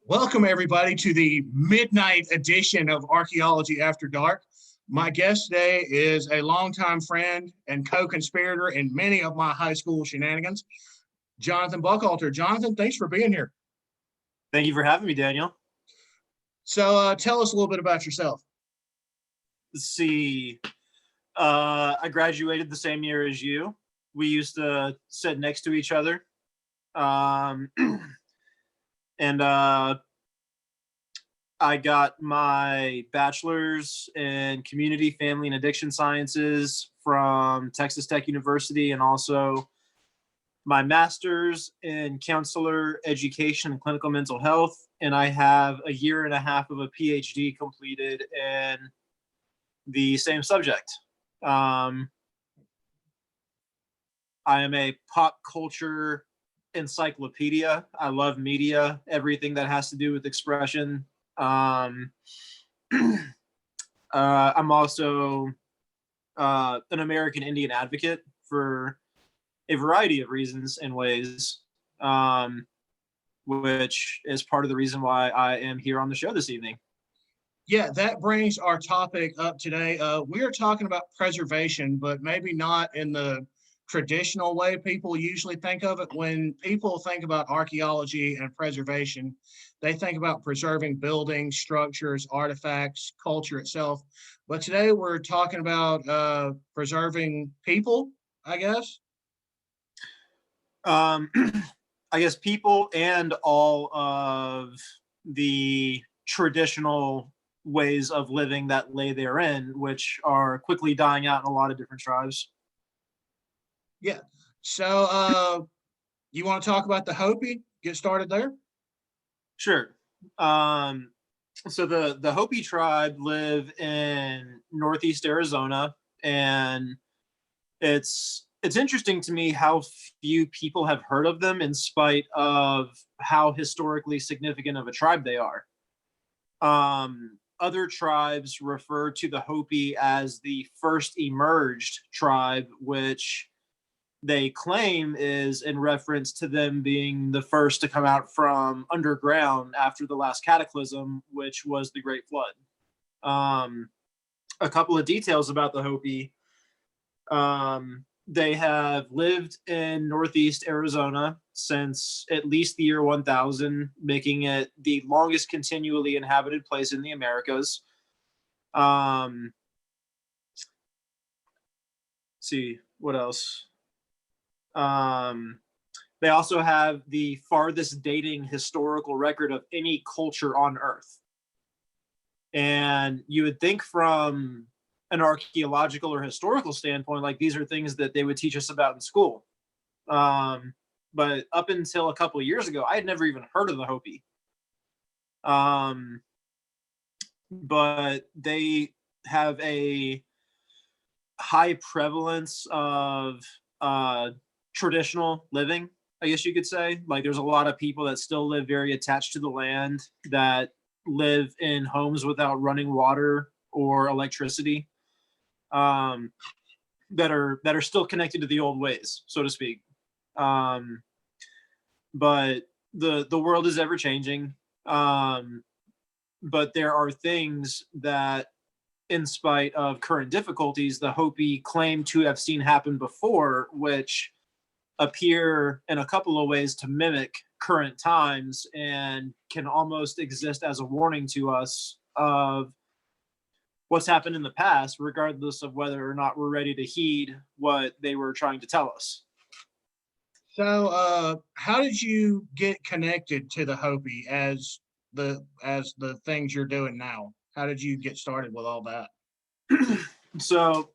Welcome, everybody, to the midnight edition of Archaeology After Dark. My guest today is a longtime friend and co-conspirator in many of my high school shenanigans, Jonathon Buchalter. Jonathon, thanks for being here. Thank you for having me, Daniel. So tell us a little bit about yourself. Let's see. I graduated the same year as you. We used to sit next to each other. And I got my bachelor's in community, family, and addiction sciences from Texas Tech University, and also my master's in counselor education and clinical mental health. And I have a year and a half of a PhD completed in the same subject. I am a pop culture encyclopedia. I love media, everything that has to do with expression. I'm also an American Indian advocate for a variety of reasons and ways, which is part of the reason why I am here on the show this evening. Yeah, that brings our topic up today. We are talking about preservation, but maybe not in the traditional way people usually think of it. When people think about archaeology and preservation, they think about preserving buildings, structures, artifacts, culture itself. But today we're talking about preserving people, I guess. I guess people and all of the traditional ways of living that lay therein, which are quickly dying out in a lot of different tribes. Yeah. So you want to talk about the Hopi? Get started there? Sure. So the Hopi tribe live in northeast Arizona, and it's interesting to me how few people have heard of them in spite of how historically significant of a tribe they are. Other tribes refer to the Hopi as the first emerged tribe, which they claim is in reference to them being the first to come out from underground after the last cataclysm, which was the Great Flood. A couple of details about the Hopi. They have lived in northeast Arizona since at least the year 1000, making it the longest continually inhabited place in the Americas. See, what else? They also have the farthest dating historical record of any culture on Earth. And you would think from an archaeological or historical standpoint, like these are things that they would teach us about in school. But up until a couple of years ago, I had never even heard of the Hopi. But they have a high prevalence of traditional living, I guess you could say. Like there's a lot of people that still live very attached to the land, that live in homes without running water or electricity, that are still connected to the old ways, so to speak. But the world is ever changing. But there are things that, in spite of current difficulties, the Hopi claim to have seen happen before, which appear in a couple of ways to mimic current times and can almost exist as a warning to us of what's happened in the past, regardless of whether or not we're ready to heed what they were trying to tell us. So how did you get connected to the Hopi as the things you're doing now? How did you get started with all that? So,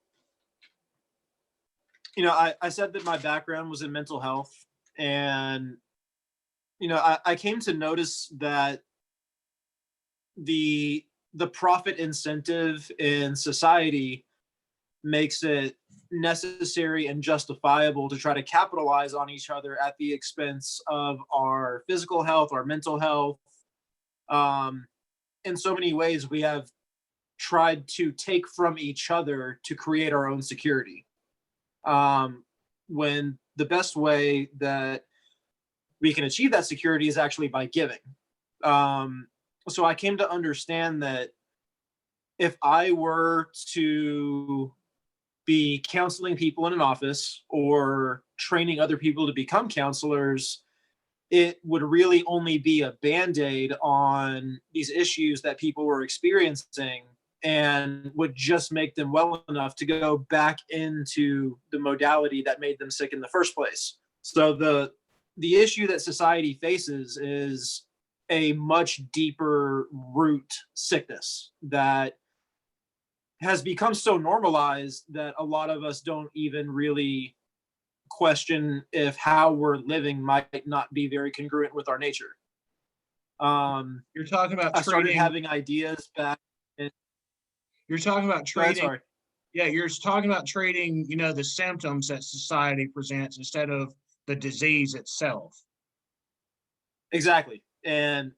I said that my background was in mental health, and, I came to notice that the profit incentive in society makes it necessary and justifiable to try to capitalize on each other at the expense of our physical health, our mental health. In so many ways, we have tried to take from each other to create our own security. When the best way that we can achieve that security is actually by giving. So I came to understand that if I were to be counseling people in an office or training other people to become counselors, it would really only be a band-aid on these issues that people were experiencing and would just make them well enough to go back into the modality that made them sick in the first place. So the issue that society faces is a much deeper root sickness that has become so normalized that a lot of us don't even really question if how we're living might not be very congruent with our nature. You're talking about I started treating. having ideas back. You're talking about Go ahead, treating. sorry. Yeah, you're talking about treating, the symptoms that society presents instead of the disease itself. Exactly. And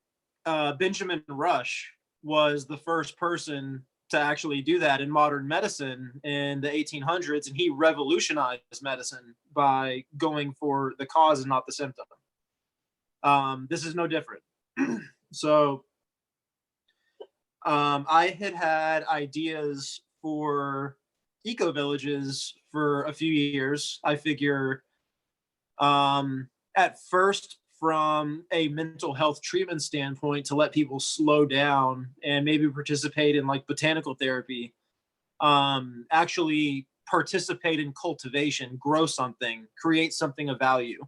Benjamin Rush was the first person to actually do that in modern medicine in the 1800s, and he revolutionized medicine by going for the cause and not the symptom. This is no different. So I had ideas for eco villages for a few years. I figure at first from a mental health treatment standpoint to let people slow down and maybe participate in like botanical therapy, actually participate in cultivation, grow something, create something of value.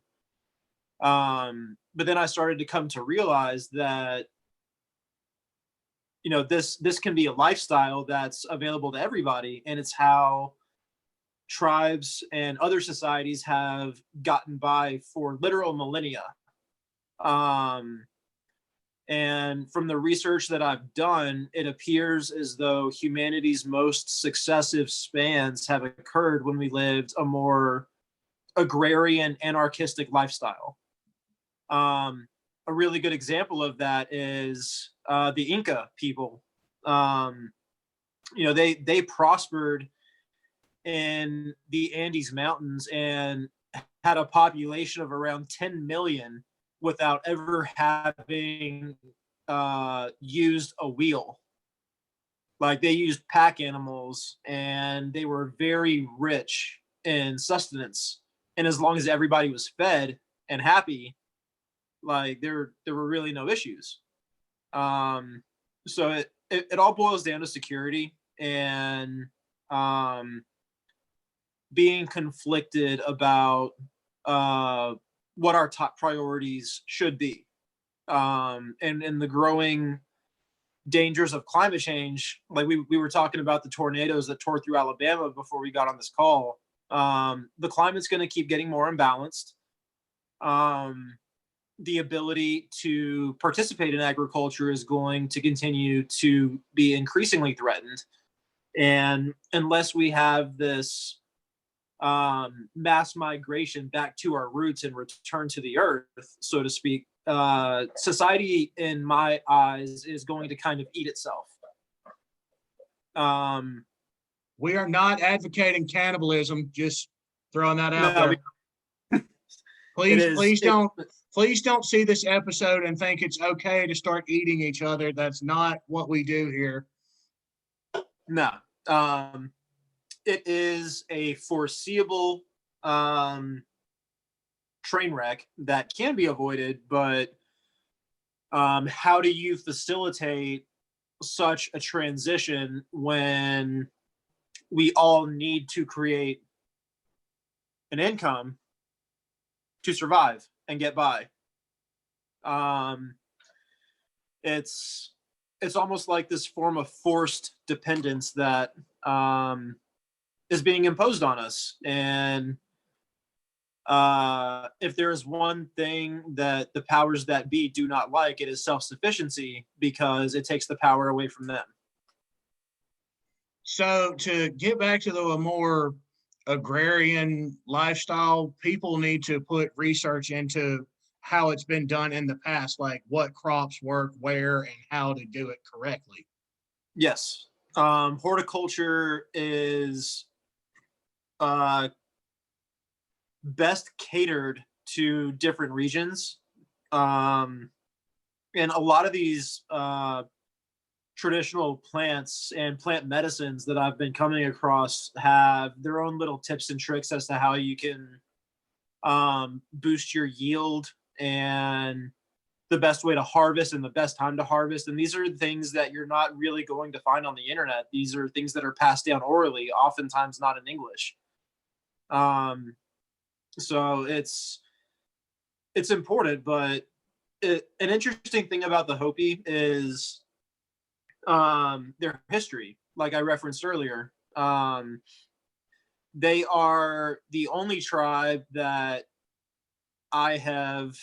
But then I started to come to realize that this can be a lifestyle that's available to everybody, and it's how tribes and other societies have gotten by for literal millennia. um, and from the research that I've done, it appears as though humanity's most successive spans have occurred when we lived a more agrarian anarchistic lifestyle. A really good example of that is the Inca people. They prospered in the Andes Mountains and had a population of around 10 million without ever having used a wheel. Like they used pack animals, and they were very rich in sustenance. And as long as everybody was fed and happy, like there were really no issues. Um, so it all boils down to security and um, being conflicted about uh, what our top priorities should be, and the growing dangers of climate change. Like we were talking about the tornadoes that tore through Alabama before we got on this call. The climate's going to keep getting more imbalanced. The ability to participate in agriculture is going to continue to be increasingly threatened. And unless we have this mass migration back to our roots and return to the earth, so to speak, society, in my eyes, is going to kind of eat itself. We are not advocating cannibalism, just throwing that out No, there. it Please, is. please don't see this episode and think it's okay to start eating each other. That's not what we do here. No. It is a foreseeable train wreck that can be avoided, but how do you facilitate such a transition when we all need to create an income to survive and get by? It's almost like this form of forced dependence that is being imposed on us. And if there is one thing that the powers that be do not like, it is self-sufficiency, because it takes the power away from them. So to get back to the more agrarian lifestyle, people need to put research into how it's been done in the past, like what crops work where and how to do it correctly. Yes. Horticulture is best catered to different regions. And a lot of these traditional plants and plant medicines that I've been coming across have their own little tips and tricks as to how you can boost your yield and the best way to harvest and the best time to harvest. And these are things that you're not really going to find on the internet. These are things that are passed down orally, oftentimes not in English. So it's important, but an interesting thing about the Hopi is their history. Like I referenced earlier, they are the only tribe that I have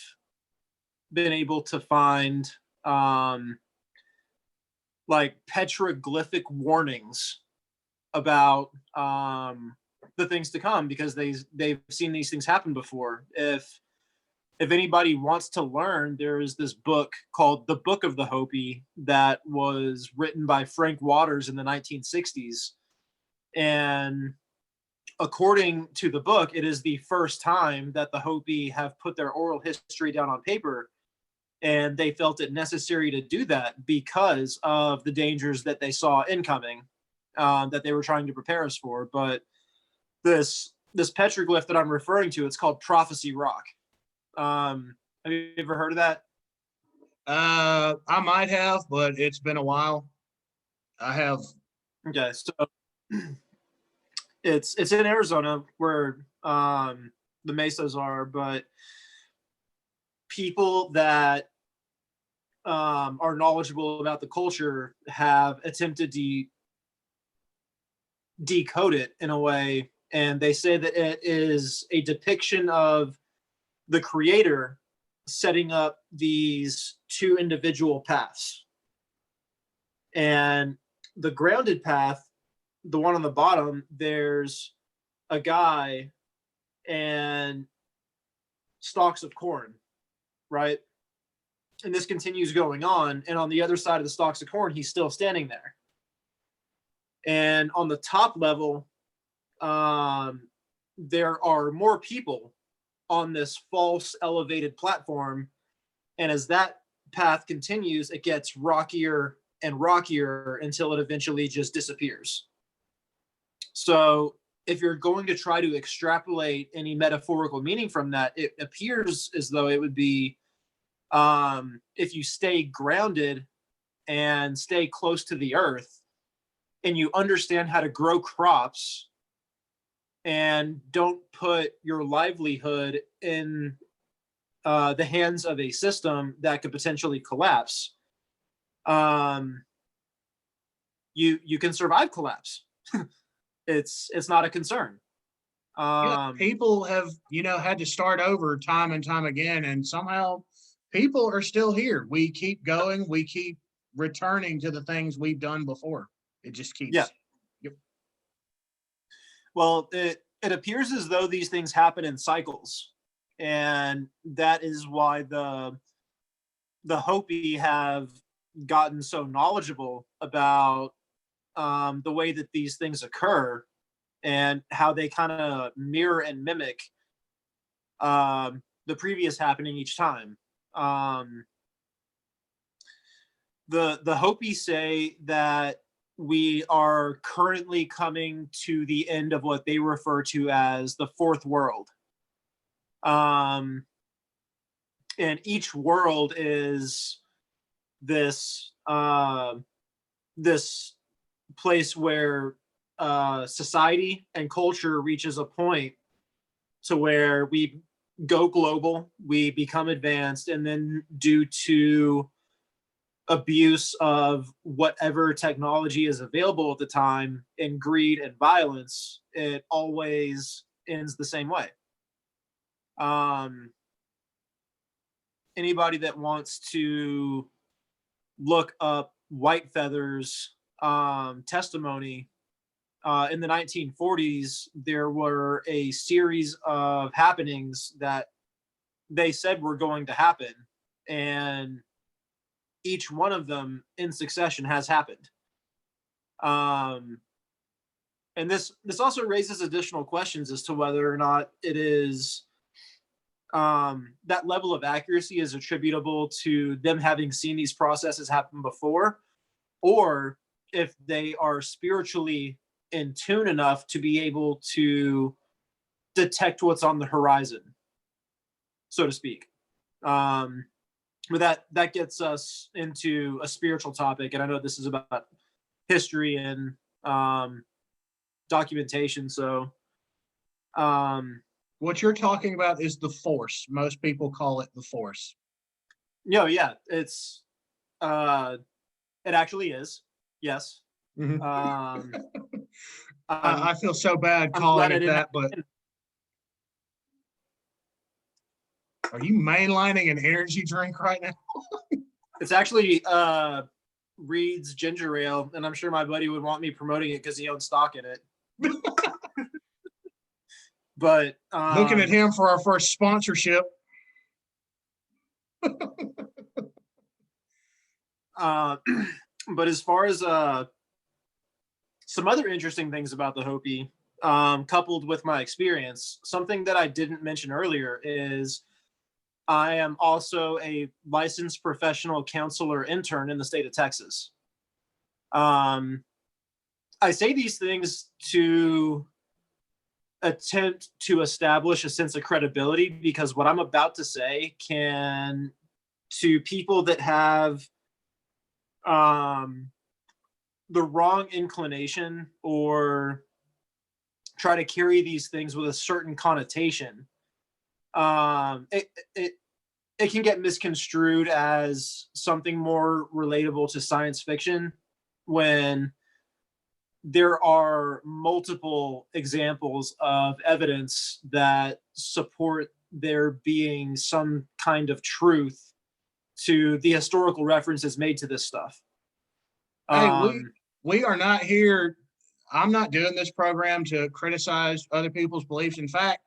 been able to find like petroglyphic warnings about the things to come, because they've seen these things happen before. If anybody wants to learn, there is this book called The Book of the Hopi that was written by Frank Waters in the 1960s. And according to the book, it is the first time that the Hopi have put their oral history down on paper. And they felt it necessary to do that because of the dangers that they saw incoming, that they were trying to prepare us for. But this petroglyph that I'm referring to, it's called Prophecy Rock. Have you ever heard of that? I might have, but it's been a while. I have. Okay, so it's in Arizona where the mesas are, but people that are knowledgeable about the culture have attempted to decode it in a way, and they say that it is a depiction of the creator setting up these two individual paths. And the grounded path, the one on the bottom, there's a guy and stalks of corn, right? And this continues going on. And on the other side of the stalks of corn, he's still standing there. And on the top level, there are more people on this false elevated platform. And as that path continues, it gets rockier and rockier until it eventually just disappears. So if you're going to try to extrapolate any metaphorical meaning from that, it appears as though it would be if you stay grounded and stay close to the earth and you understand how to grow crops and don't put your livelihood in the hands of a system that could potentially collapse, you can survive collapse. It's not a concern. People have, had to start over time and time again, and somehow people are still here. We keep going. We keep returning to the things we've done before. It just keeps. Yeah. Yep. Well, it appears as though these things happen in cycles, and that is why the Hopi have gotten so knowledgeable about the way that these things occur and how they kind of mirror and mimic the previous happening each time. The Hopi say that we are currently coming to the end of what they refer to as the fourth world. And each world is this this place where society and culture reaches a point to where we go global, we become advanced, and then due to abuse of whatever technology is available at the time and greed and violence, it always ends the same way. Anybody that wants to look up Whitefeather's testimony, in the 1940s, there were a series of happenings that they said were going to happen, and each one of them in succession has happened. And this also raises additional questions as to whether or not it is that level of accuracy is attributable to them having seen these processes happen before, or if they are spiritually in tune enough to be able to detect what's on the horizon, so to speak. But that gets us into a spiritual topic, and I know this is about history and documentation. So, what you're talking about is the Force. Most people call it the Force. Yeah, it's it actually is. Yes. Mhm. I'm, I feel so bad I'm calling glad I it didn't that, but are you mainlining an energy drink right now? It's actually Reed's ginger ale, and I'm sure my buddy would want me promoting it because he owns stock in it. But Looking at him for our first sponsorship. But as far as some other interesting things about the Hopi, coupled with my experience, something that I didn't mention earlier is I am also a licensed professional counselor intern in the state of Texas. I say these things to attempt to establish a sense of credibility, because what I'm about to say can, to people that have the wrong inclination or try to carry these things with a certain connotation, it can get misconstrued as something more relatable to science fiction, when there are multiple examples of evidence that support there being some kind of truth to the historical references made to this stuff. Hey, we are not here. I'm not doing this program to criticize other people's beliefs. In fact,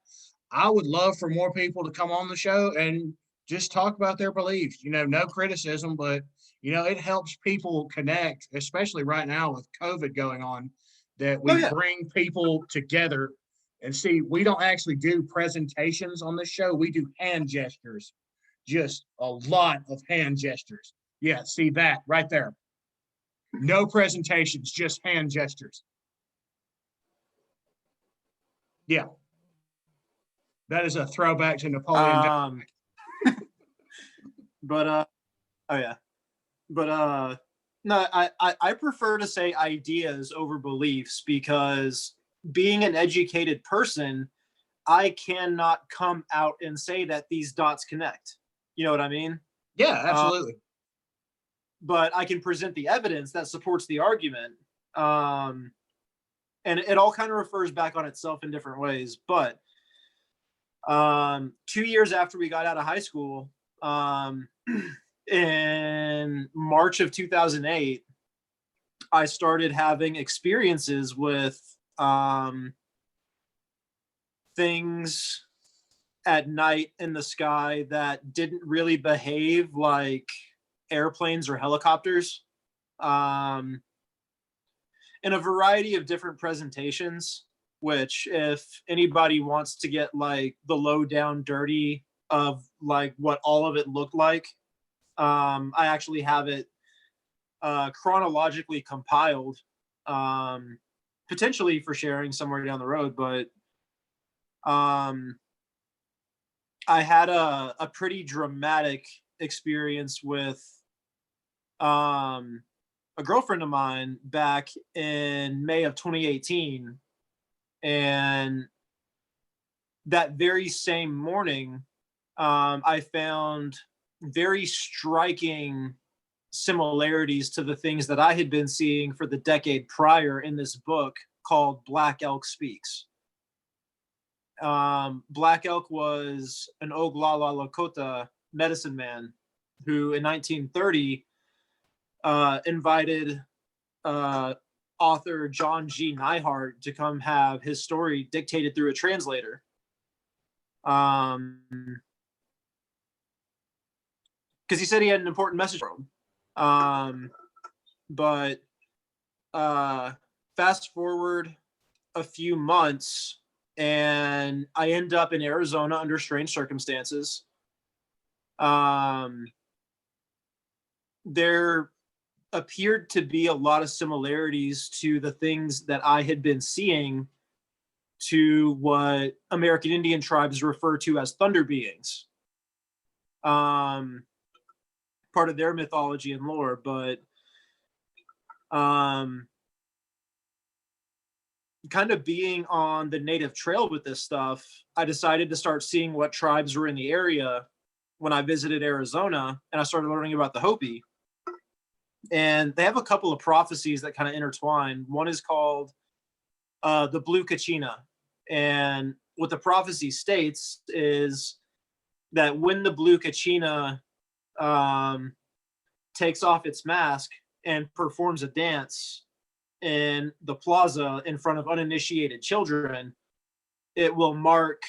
I would love for more people to come on the show and just talk about their beliefs. No criticism, but it helps people connect, especially right now with COVID going on, that we bring people together. And see, we don't actually do presentations on this show. We do hand gestures, just a lot of hand gestures. Yeah, see that right there. No presentations, just hand gestures. Yeah. That is a throwback to Napoleon. But oh yeah, but no, I prefer to say ideas over beliefs, because being an educated person, I cannot come out and say that these dots connect. You know what I mean? Yeah, absolutely. But I can present the evidence that supports the argument. And it all kind of refers back on itself in different ways. But 2 years after we got out of high school, in March of 2008, I started having experiences with things at night in the sky that didn't really behave like airplanes or helicopters, in a variety of different presentations, which, if anybody wants to get like the low down dirty of like what all of it looked like, I actually have it chronologically compiled, potentially for sharing somewhere down the road. But I had a pretty dramatic experience with a girlfriend of mine back in May of 2018. And that very same morning, I found very striking similarities to the things that I had been seeing for the decade prior in this book called Black Elk Speaks. Black Elk was an Oglala Lakota medicine man who, in 1930, invited author John G. Neihart to come have his story dictated through a translator. Because he said he had an important message for him. But fast forward a few months, and I end up in Arizona under strange circumstances. There appeared to be a lot of similarities to the things that I had been seeing to what American Indian tribes refer to as thunder beings. Part of their mythology and lore, but kind of being on the native trail with this stuff, I decided to start seeing what tribes were in the area when I visited Arizona, and I started learning about the Hopi. And they have a couple of prophecies that kind of intertwine. One is called the Blue Kachina. And what the prophecy states is that when the Blue Kachina takes off its mask and performs a dance in the plaza in front of uninitiated children, it will mark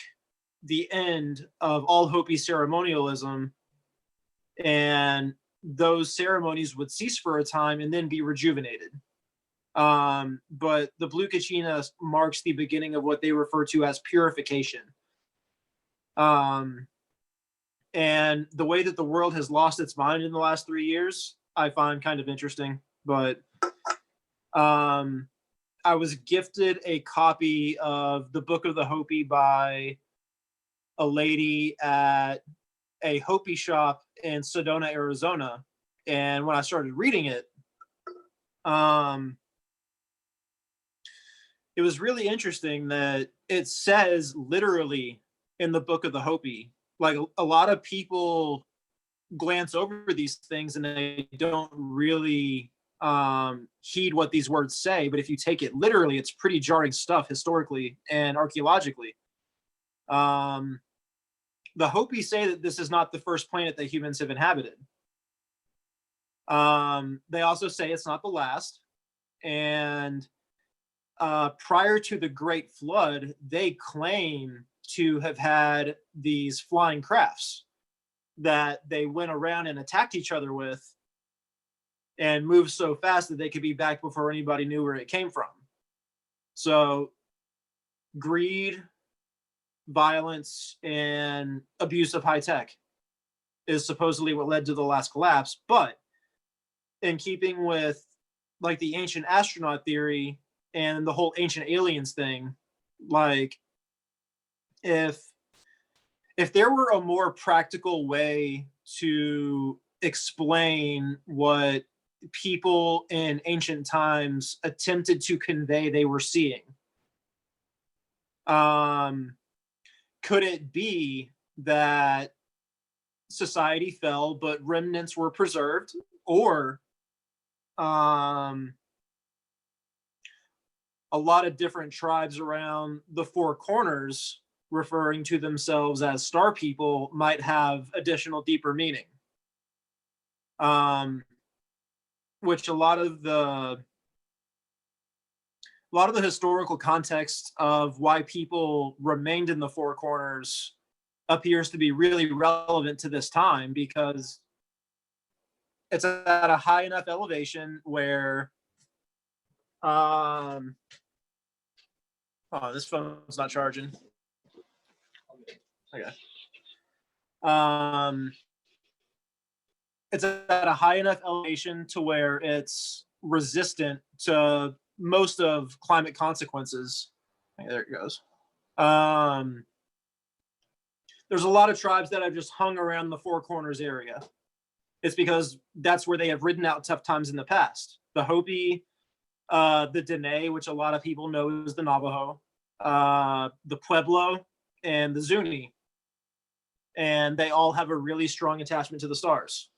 the end of all Hopi ceremonialism, and those ceremonies would cease for a time and then be rejuvenated. But the Blue Kachina marks the beginning of what they refer to as purification. And the way that the world has lost its mind in the last 3 years, I find kind of interesting. But I was gifted a copy of the Book of the Hopi by a lady at a Hopi shop in Sedona, Arizona. And when I started reading it, it was really interesting that it says literally in the Book of the Hopi, like a lot of people glance over these things and they don't really heed what these words say. But if you take it literally, it's pretty jarring stuff historically and archaeologically. The Hopi say that this is not the first planet that humans have inhabited. They also say it's not the last. And prior to the Great Flood, they claim to have had these flying crafts that they went around and attacked each other with and moved so fast that they could be back before anybody knew where it came from. So greed, violence, and abuse of high tech is supposedly what led to the last collapse. But in keeping with like the ancient astronaut theory and the whole ancient aliens thing, like if there were a more practical way to explain what people in ancient times attempted to convey they were seeing, could it be that society fell but remnants were preserved, or a lot of different tribes around the Four Corners referring to themselves as star people might have additional deeper meaning? Which a lot of the historical context of why people remained in the Four Corners appears to be really relevant to this time, because it's at a high enough elevation where oh, this phone's not charging. Okay. It's at a high enough elevation to where it's resistant to most of climate consequences. Okay, there it goes. There's a lot of tribes that have just hung around the Four Corners area. It's because that's where they have ridden out tough times in the past. The Hopi, the Dene, which a lot of people know as the Navajo, the Pueblo, and the Zuni. And they all have a really strong attachment to the stars.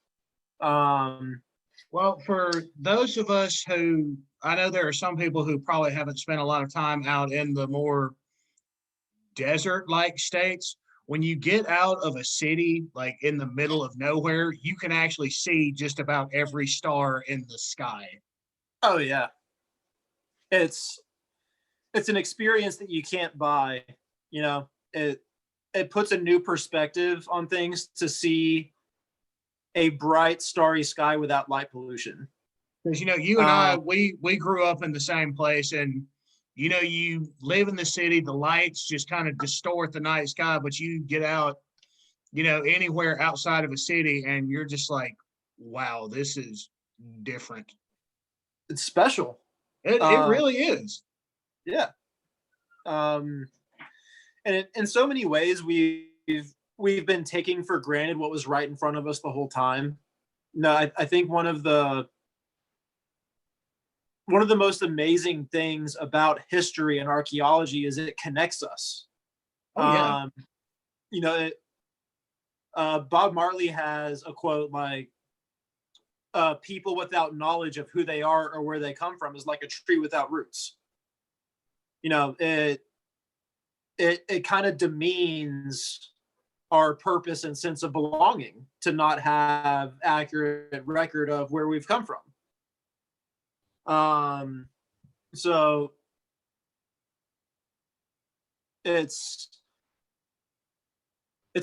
Well, for those of us who, I know there are some people who probably haven't spent a lot of time out in the more desert-like states. When you get out of a city, like in the middle of nowhere, you can actually see just about every star in the sky. Oh yeah. It's an experience that you can't buy. You know, it puts a new perspective on things to see a bright starry sky without light pollution. Because you know, you and I, we grew up in the same place, and you live in the city, the lights just kind of distort the night sky, but you get out, anywhere outside of a city and you're just like, wow, this is different. It's special. It really is. Yeah. Um, and in so many ways, we've been taking for granted what was right in front of us the whole time. No, I think one of the most amazing things about history and archaeology is it connects us. Oh yeah. You know, Bob Marley has a quote like, "People without knowledge of who they are or where they come from is like a tree without roots." You know, it kind of demeans our purpose and sense of belonging to not have accurate record of where we've come from. So it's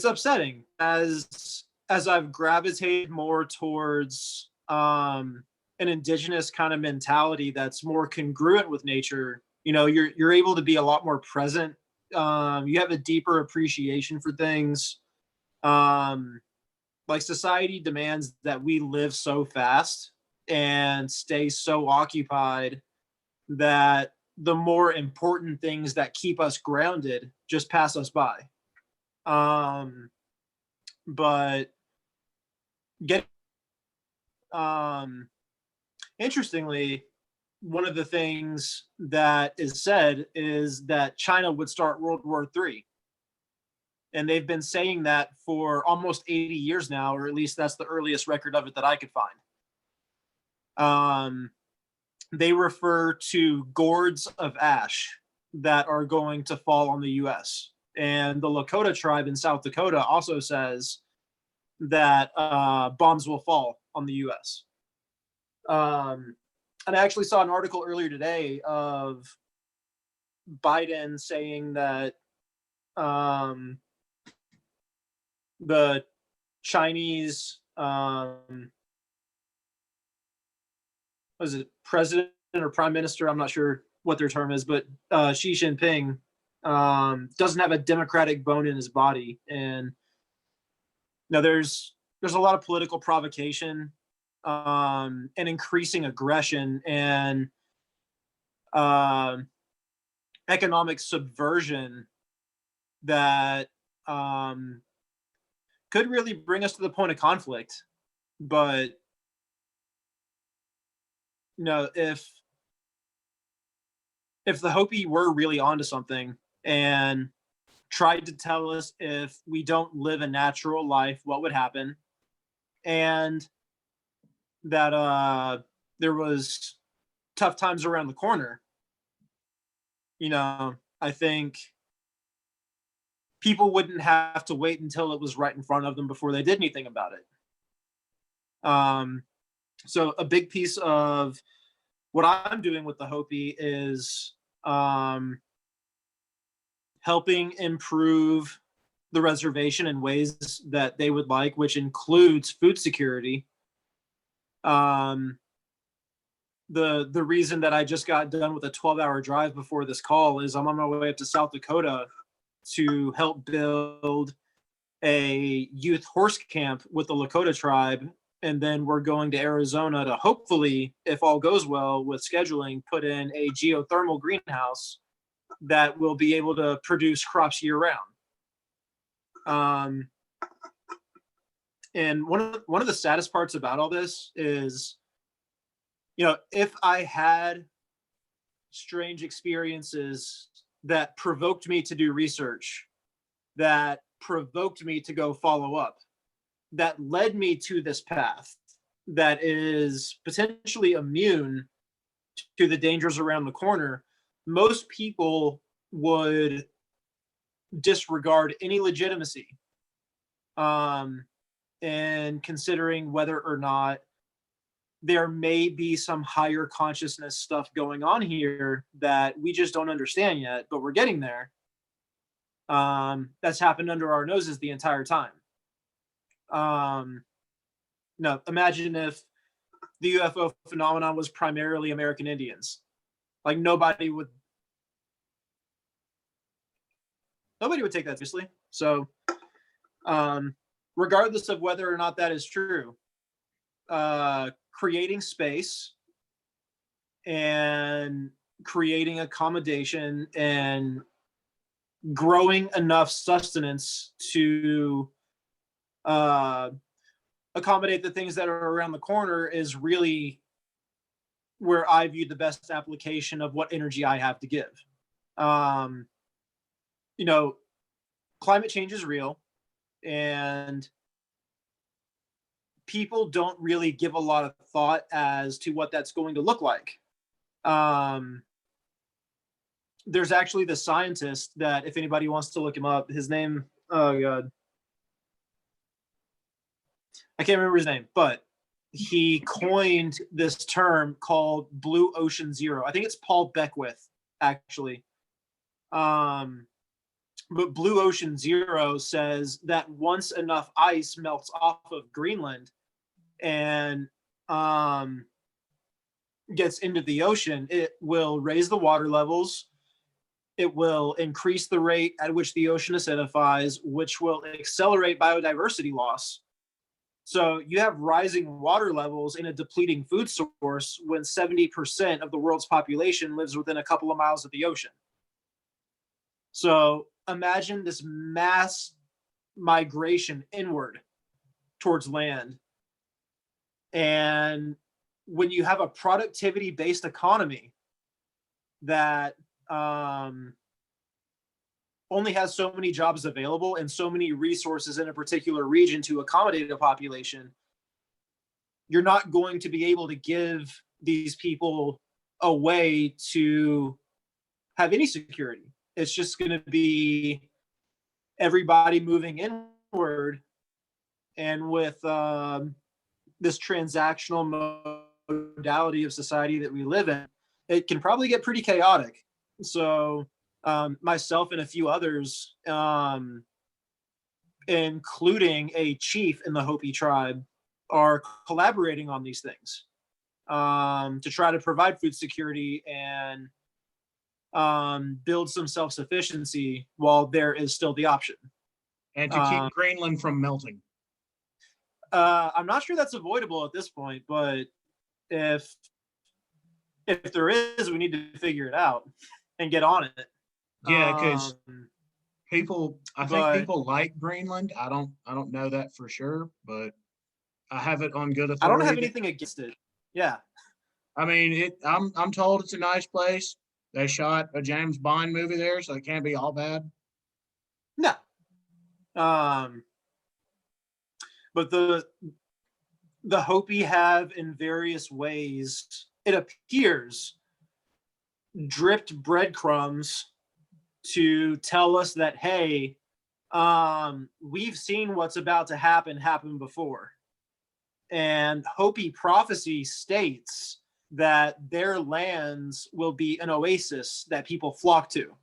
upsetting as I've gravitated more towards an indigenous kind of mentality that's more congruent with nature. You're able to be a lot more present. You have a deeper appreciation for things. Like society demands that we live so fast and stay so occupied that the more important things that keep us grounded just pass us by. But get interestingly, one of the things that is said is that China would start World War III. And they've been saying that for almost 80 years now, or at least that's the earliest record of it that I could find. They refer to gourds of ash that are going to fall on the U.S. And the Lakota tribe in South Dakota also says that bombs will fall on the U.S. And I actually saw an article earlier today of Biden saying that the Chinese was it president or prime minister? I'm not sure what their term is, but Xi Jinping doesn't have a democratic bone in his body, and there's a lot of political provocation and increasing aggression and economic subversion that could really bring us to the point of conflict. But if the Hopi were really onto something and tried to tell us if we don't live a natural life, what would happen, and that there was tough times around the corner, I think people wouldn't have to wait until it was right in front of them before they did anything about it. So a big piece of what I'm doing with the Hopi is helping improve the reservation in ways that they would like, which includes food security. The reason that I just got done with a 12-hour drive before this call is I'm on my way up to South Dakota to help build a youth horse camp with the Lakota tribe. And then we're going to Arizona to hopefully, if all goes well with scheduling, put in a geothermal greenhouse that will be able to produce crops year round. And one of the saddest parts about all this is, if I had strange experiences that provoked me to do research, that provoked me to go follow up, that led me to this path that is potentially immune to the dangers around the corner, most people would disregard any legitimacy and considering whether or not there may be some higher consciousness stuff going on here that we just don't understand yet, but we're getting there. That's happened under our noses the entire time. No, imagine if the UFO phenomenon was primarily American Indians. Like nobody would nobody would take that seriously. So, regardless of whether or not that is true, creating space and creating accommodation and growing enough sustenance to accommodate the things that are around the corner is really where I view the best application of what energy I have to give. You know, climate change is real, and people don't really give a lot of thought as to what that's going to look like. There's actually the scientist that, if anybody wants to look him up, his name, oh God, I can't remember his name, but he coined this term called Blue Ocean Zero. I think it's Paul Beckwith, actually. But Blue Ocean Zero says that once enough ice melts off of Greenland and gets into the ocean, it will raise the water levels. It will increase the rate at which the ocean acidifies, which will accelerate biodiversity loss. So you have rising water levels in a depleting food source when 70% of the world's population lives within a couple of miles of the ocean. So imagine this mass migration inward towards land. And when you have a productivity-based economy that only has so many jobs available and so many resources in a particular region to accommodate a population, you're not going to be able to give these people a way to have any security. It's just going to be everybody moving inward, and with this transactional modality of society that we live in, it can probably get pretty chaotic. So myself and a few others, including a chief in the Hopi tribe, are collaborating on these things to try to provide food security and build some self-sufficiency while there is still the option. And to keep Greenland from melting. I'm not sure that's avoidable at this point, but if there is, we need to figure it out and get on it. Yeah, because I think people like Greenland. I don't know that for sure, but I have it on good authority. I don't have anything against it. Yeah. I mean, I'm told it's a nice place. They shot a James Bond movie there, so it can't be all bad. No. But the Hopi have, in various ways, it appears, dripped breadcrumbs to tell us that, hey, we've seen what's about to happen before. And Hopi prophecy states that their lands will be an oasis that people flock to.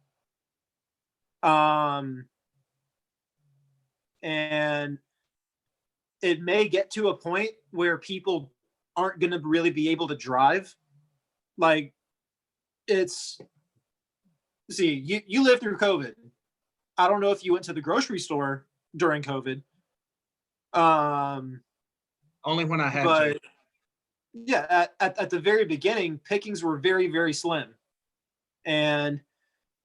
And it may get to a point where people aren't going to really be able to drive. Like, you lived through COVID. I don't know if you went to the grocery store during COVID. Only when I had to. Yeah, at the very beginning, pickings were very, very slim. And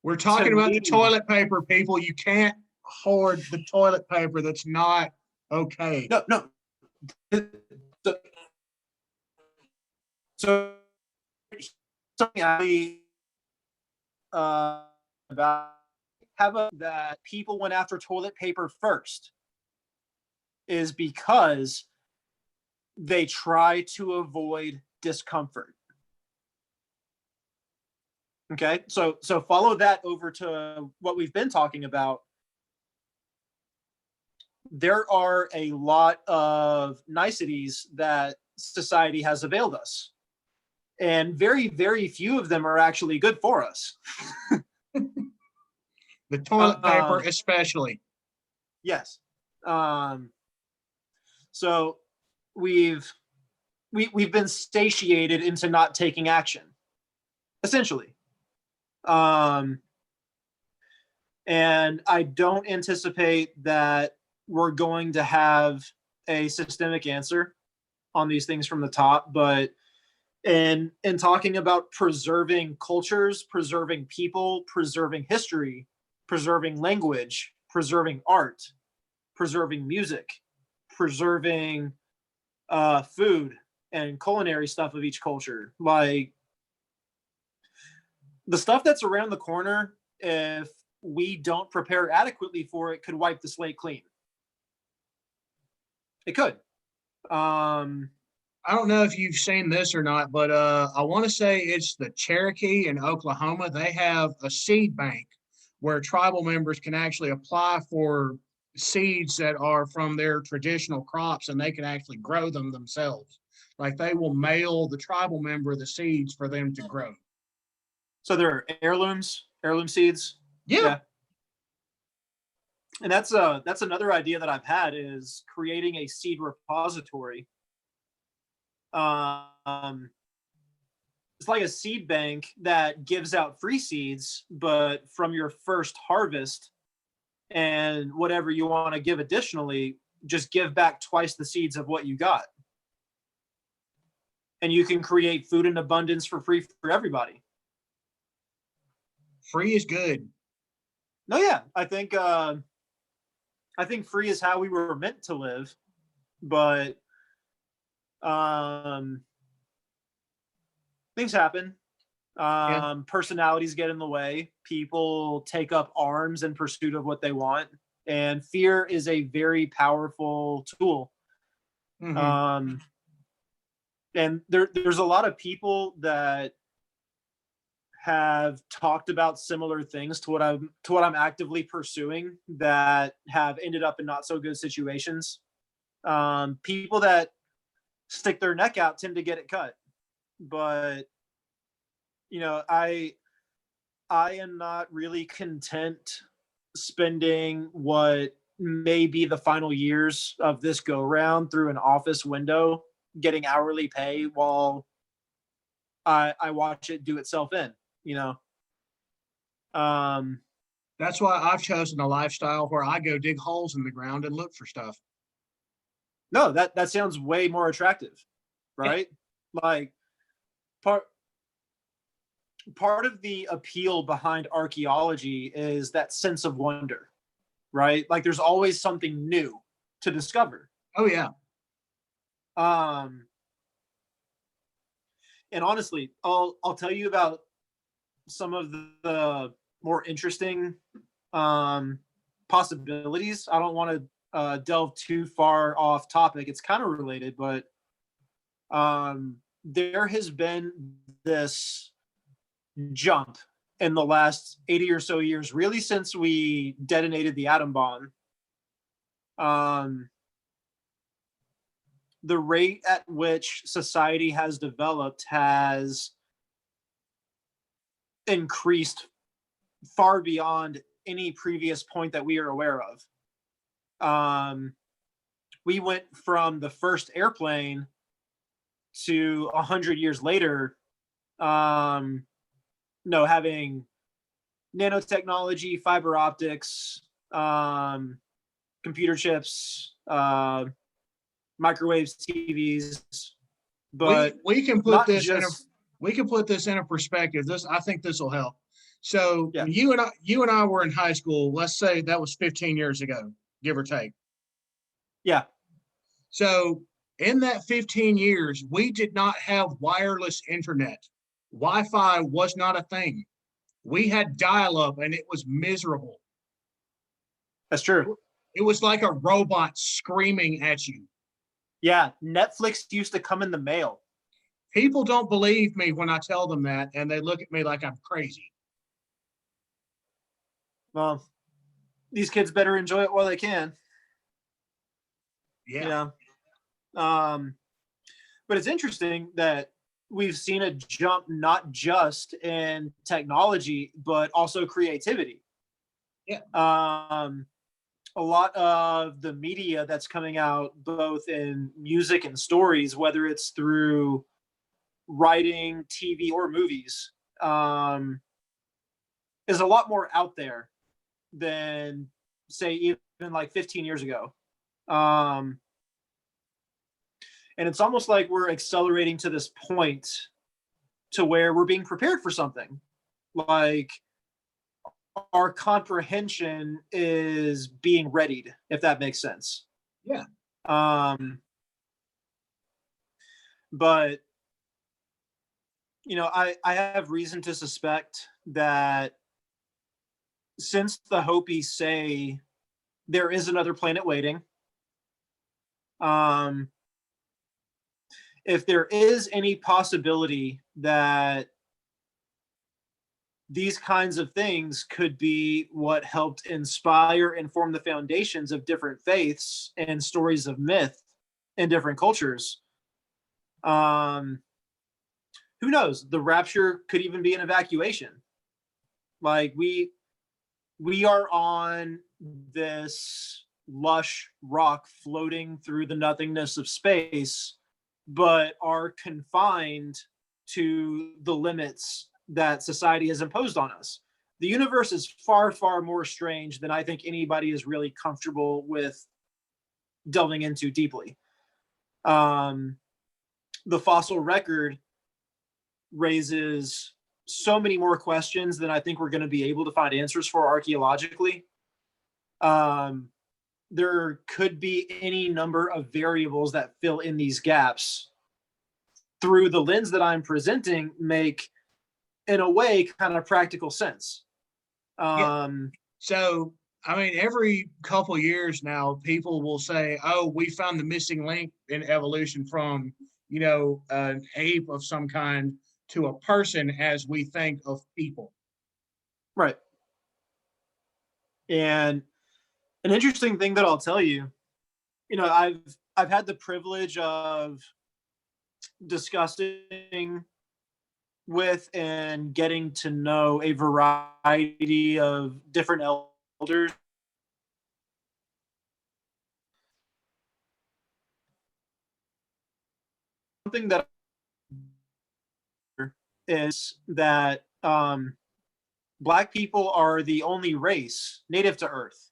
we're talking about the toilet paper, people. You can't hoard the toilet paper. That's not okay. No. So something about that people went after toilet paper first is because they try to avoid discomfort. Okay, so follow that over to what we've been talking about. There are a lot of niceties that society has availed us, and very, very few of them are actually good for us. The toilet paper, especially. Yes. So we've been satiated into not taking action, essentially. And I don't anticipate that we're going to have a systemic answer on these things from the top, but in talking about preserving cultures, preserving people, preserving history, preserving language, preserving art, preserving music, preserving food and culinary stuff of each culture. Like the stuff that's around the corner, if we don't prepare adequately for it, could wipe the slate clean. It could. I don't know if you've seen this or not, but I want to say it's the Cherokee in Oklahoma. They have a seed bank where tribal members can actually apply for seeds that are from their traditional crops, and they can actually grow them themselves. Like they will mail the tribal member the seeds for them to grow. So they're heirlooms, heirloom seeds. Yeah. And that's another idea that I've had, is creating a seed repository. It's like a seed bank that gives out free seeds, but from your first harvest and whatever you want to give additionally, just give back twice the seeds of what you got. And you can create food in abundance for free for everybody. Free is good. No, yeah, I think free is how we were meant to live, but things happen. Personalities get in the way. People take up arms in pursuit of what they want, and fear is a very powerful tool. Mm-hmm. And there's a lot of people that have talked about similar things to what I'm actively pursuing that have ended up in not so good situations. People that stick their neck out tend to get it cut, but I am not really content spending what may be the final years of this go round through an office window getting hourly pay while I watch it do itself in. That's why I've chosen a lifestyle where I go dig holes in the ground and look for stuff. No, that sounds way more attractive, right? Like part of the appeal behind archaeology is that sense of wonder, right? Like there's always something new to discover. Oh yeah. And honestly, I'll tell you about some of the more interesting possibilities. I don't want to delve too far off topic. It's kind of related, but there has been this jump in the last 80 or so years, really since we detonated the atom bomb. The rate at which society has developed has increased far beyond any previous point that we are aware of. We went from the first airplane to 100 years later, having nanotechnology, fiber optics, computer chips, microwaves, TVs. But we can put this in a perspective. I think this will help. So yeah. you and I were in high school. Let's say that was 15 years ago, give or take. Yeah. So in that 15 years, we did not have wireless internet. Wi-Fi was not a thing. We had dial-up, and it was miserable. That's true. It was like a robot screaming at you. Yeah, Netflix used to come in the mail. People don't believe me when I tell them that, and they look at me like I'm crazy. Well, these kids better enjoy it while they can. Yeah. But it's interesting that we've seen a jump not just in technology, but also creativity. Yeah. A lot of the media that's coming out, both in music and stories, whether it's through writing, TV, or movies, is a lot more out there than say even like 15 years ago. And it's almost like we're accelerating to this point to where we're being prepared for something. Like our comprehension is being readied, if that makes sense. Yeah. But I have reason to suspect that since the Hopi say there is another planet waiting, if there is any possibility that these kinds of things could be what helped inspire and form the foundations of different faiths and stories of myth in different cultures, who knows? The rapture could even be an evacuation. Like we are on this lush rock floating through the nothingness of space, but are confined to the limits that society has imposed on us. The universe is far, far more strange than I think anybody is really comfortable with delving into deeply. The fossil record raises so many more questions than I think we're going to be able to find answers for archaeologically. There could be any number of variables that fill in these gaps through the lens that I'm presenting make, in a way, kind of practical sense. So, I mean, every couple years now, people will say, oh, we found the missing link in evolution from, an ape of some kind to a person as we think of people. Right. And an interesting thing that I'll tell you, I've had the privilege of discussing with and getting to know a variety of different elders. Something that is that Black people are the only race native to Earth.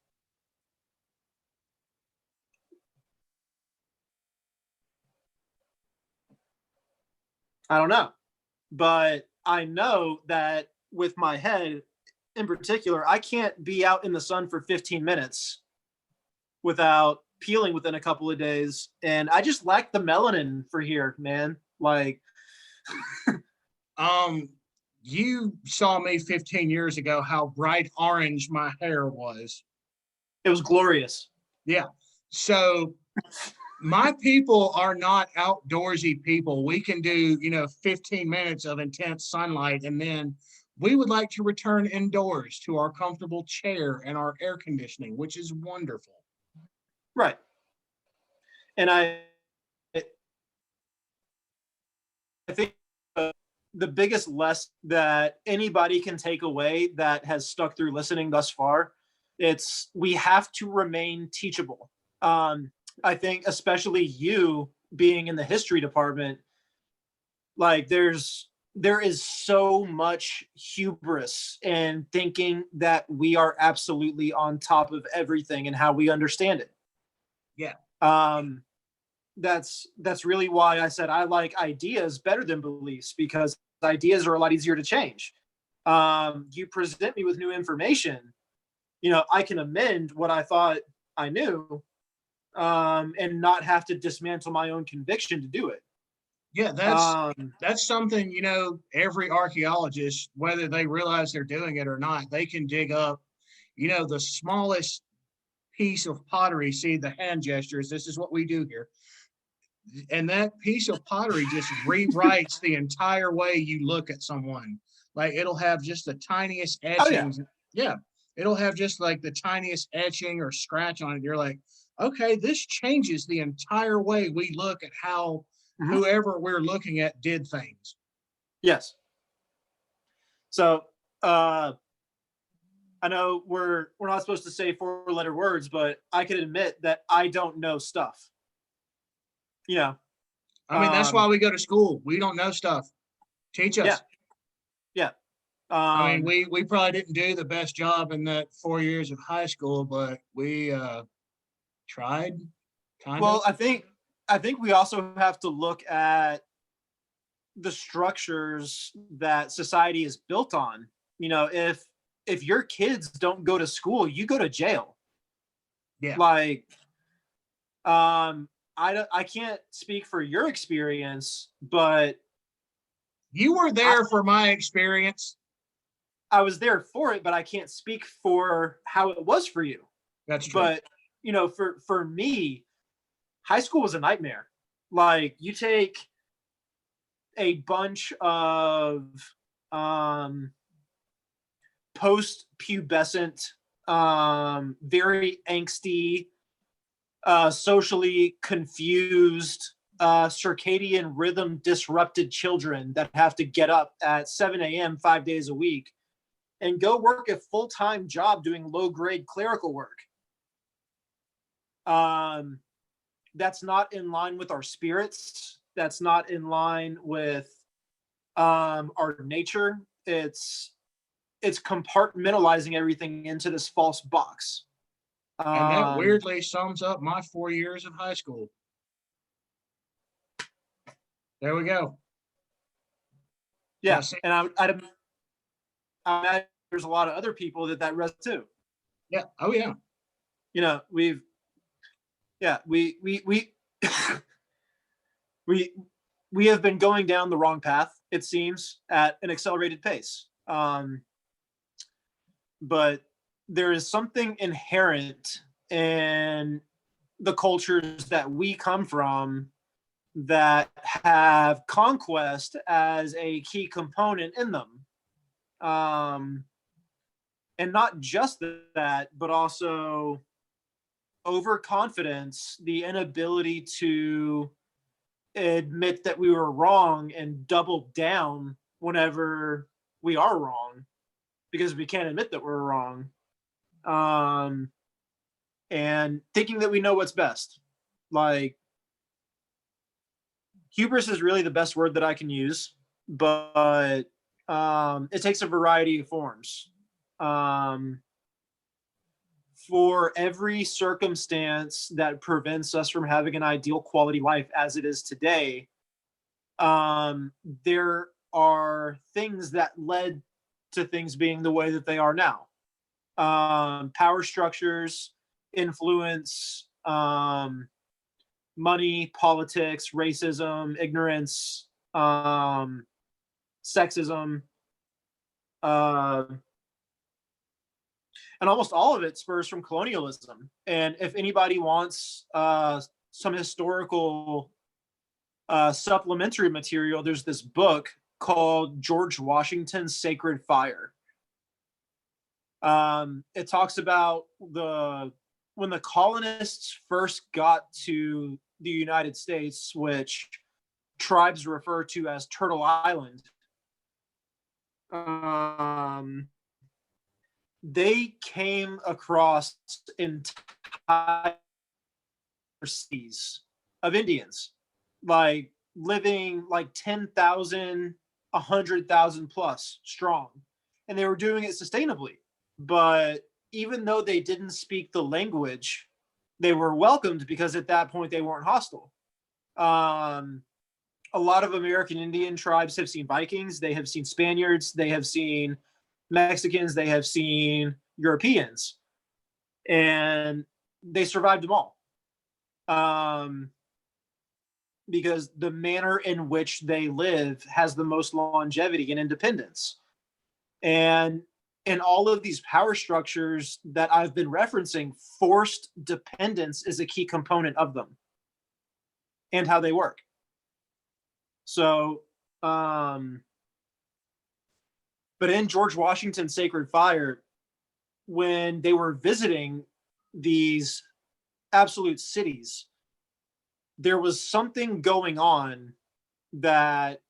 I don't know. But I know that with my head in particular, I can't be out in the sun for 15 minutes without peeling within a couple of days. And I just lack the melanin for here, man. Like, you saw me 15 years ago, how bright orange my hair was. It was glorious. Yeah. So my people are not outdoorsy people. We can do, 15 minutes of intense sunlight, and then we would like to return indoors to our comfortable chair and our air conditioning, which is wonderful. Right. And I think the biggest lesson that anybody can take away that has stuck through listening thus far, it's we have to remain teachable. I think especially you being in the history department, like there is so much hubris in thinking that we are absolutely on top of everything and how we understand it. Yeah. That's really why I said I like ideas better than beliefs, because ideas are a lot easier to change. You present me with new information, I can amend what I thought I knew, and not have to dismantle my own conviction to do it. Yeah, that's something, every archaeologist, whether they realize they're doing it or not, they can dig up, the smallest piece of pottery, see the hand gestures, this is what we do here. And that piece of pottery just rewrites the entire way you look at someone. Like it'll have just the tiniest etchings. Oh, yeah. It'll have just like the tiniest etching or scratch on it. You're like, okay, this changes the entire way we look at how whoever we're looking at did things. Yes. So I know we're not supposed to say 4-letter words, but I can admit that I don't know stuff. I mean, that's why we go to school. We don't know stuff. Teach us. Yeah. I mean, Um, we probably didn't do the best job in that 4 years of high school, but we tried, kind of. well, I think we also have to look at the structures that society is built on. You know, if your kids don't go to school, you go to jail. Yeah, Like, I can't speak for your experience, but you were I there for my experience. I was there for it, but I can't speak for how it was for you. That's true. But for me, high school was a nightmare. Like, you take a bunch of um, post pubescent, very angsty, socially confused, circadian rhythm disrupted children that have to get up at 7 a.m. 5 days a week and go work a full time job doing low grade clerical work. Um, that's not in line with our spirits. That's not in line with our nature. It's compartmentalizing everything into this false box. And that Um, weirdly sums up my 4 years of high school. There we go. Now, yeah, see, and I imagine there's a lot of other people that resonates too. yeah, oh yeah, You know, we we we have been going down the wrong path, it seems, at an accelerated pace. But there is something inherent in the cultures that we come from that have conquest as a key component in them. Um, and not just that, but also overconfidence, the inability to admit that we were wrong and double down whenever we are wrong because we can't admit that we're wrong. Um, and thinking that we know what's best. Like, hubris is really the best word that I can use, but it takes a variety of forms. Um, for every circumstance that prevents us from having an ideal quality life as it is today, there are things that led to things being the way that they are now. Power structures, influence, money, politics, racism, ignorance, sexism, uh, and almost all of it spurs from colonialism. And if anybody wants some historical supplementary material, there's this book called George Washington's Sacred Fire. It talks about when the colonists first got to the United States, which tribes refer to as Turtle Island. They came across entire cities of Indians, like living like 10,000, 100,000 plus strong. And they were doing it sustainably. But even though they didn't speak the language, they were welcomed because at that point they weren't hostile. A lot of American Indian tribes have seen Vikings, they have seen Spaniards, they have seen Mexicans, they have seen Europeans, and they survived them all. Because the manner in which they live has the most longevity and independence. And in all of these power structures that I've been referencing, forced dependence is a key component of them and how they work. So, but in George Washington's Sacred Fire, when they were visiting these absolute cities, there was something going on that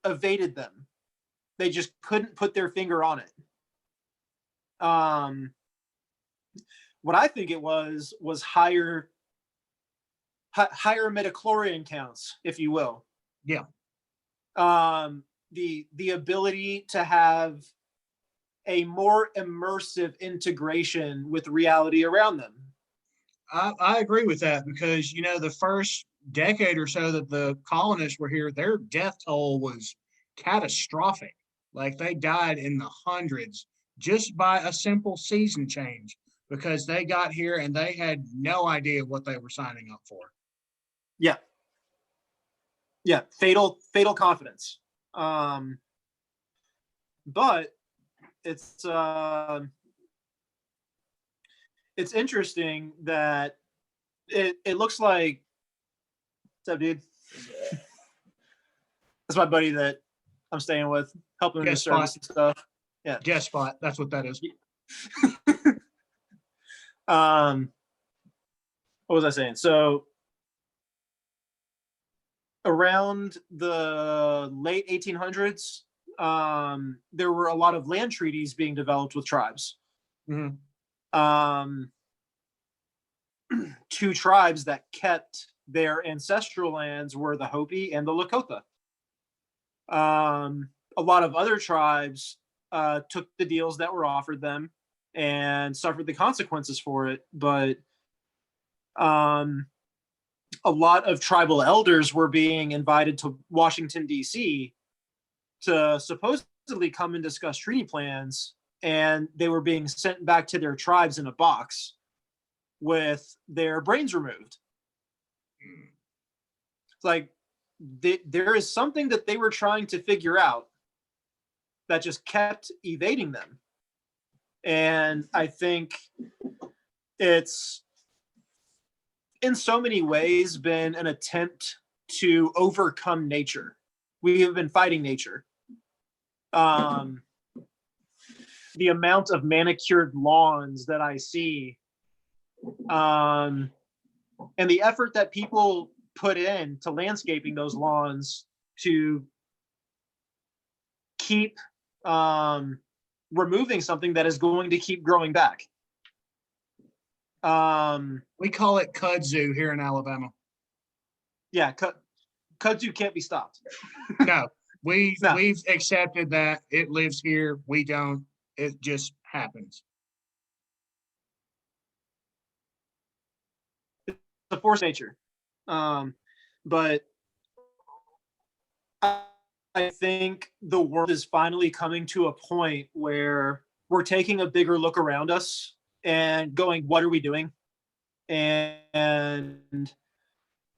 evaded them. They just couldn't put their finger on it. What I think it was higher midichlorian counts, if you will. yeah. the ability to have a more immersive integration with reality around them. I agree with that because, you know, the first decade or so that the colonists were here, their death toll was catastrophic. Like they died in the hundreds just by a simple season change because they got here and they had no idea what they were signing up for. Yeah. Yeah. Fatal confidence. But it's interesting that it looks like, what's up, dude? That's my buddy that I'm staying with, helping him with service and stuff. Yeah. Guest spot. That's what that is. What was I saying? So around the late 1800s, there were a lot of land treaties being developed with tribes. Mm-hmm. Two tribes that kept their ancestral lands were the Hopi and the Lakota. A lot of other tribes took the deals that were offered them and suffered the consequences for it. But a lot of tribal elders were being invited to Washington, D.C. to supposedly come and discuss treaty plans, and they were being sent back to their tribes in a box with their brains removed. It's like there is something that they were trying to figure out that just kept evading them. And I think it's in so many ways been an attempt to overcome nature. We have been fighting nature. The amount of manicured lawns that I see, and the effort that people put in to landscaping those lawns to keep removing something that is going to keep growing back. We call it kudzu here in Alabama. Yeah, kudzu can't be stopped. No, we've accepted that it lives here. We don't. It just happens. It's a force of nature. But I think the world is finally coming to a point where we're taking a bigger look around us and going, what are we doing? And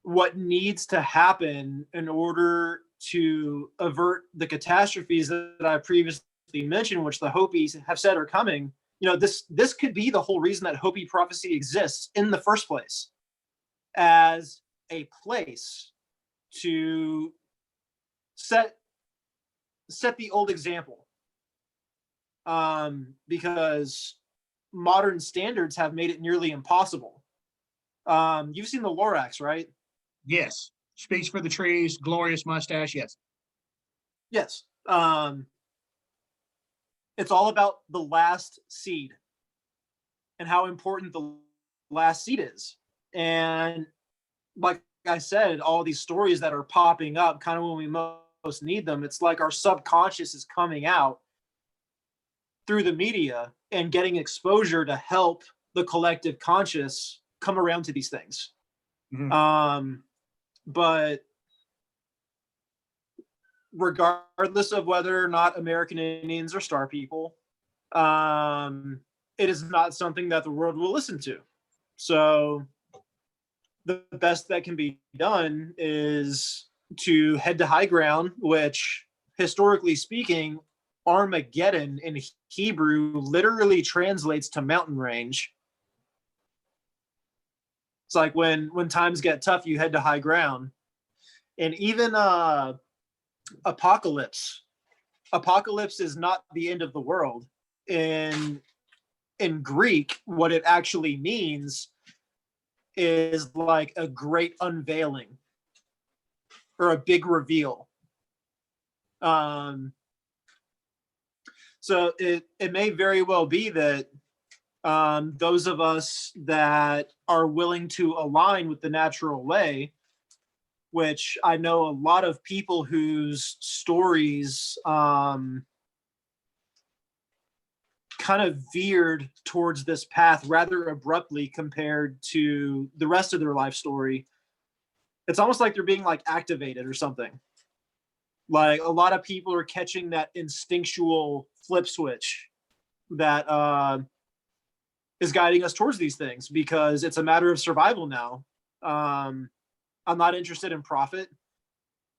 what needs to happen in order to avert the catastrophes that I previously mentioned, which the Hopis have said are coming. You know, this could be the whole reason that Hopi prophecy exists in the first place, as a place to set the old example, because modern standards have made it nearly impossible. You've seen the Lorax, right? Yes. Speaks for the trees, glorious mustache. Yes. Yes. It's all about the last seed and how important the last seed is. And like I said, all these stories that are popping up kind of when we most need them, it's like our subconscious is coming out through the media and getting exposure to help the collective conscious come around to these things. Mm-hmm. But regardless of whether or not American Indians are star people, it is not something that the world will listen to. So the best that can be done is to head to high ground, which historically speaking, Armageddon in Hebrew literally translates to mountain range. It's like when times get tough, you head to high ground. And even apocalypse is not the end of the world. In Greek, what it actually means is like a great unveiling or a big reveal. So it may very well be that those of us that are willing to align with the natural way which I know a lot of people whose stories kind of veered towards this path rather abruptly compared to the rest of their life story. It's almost like they're being like activated or something. Like a lot of people are catching that instinctual flip switch that is guiding us towards these things, because it's a matter of survival now. I'm not interested in profit.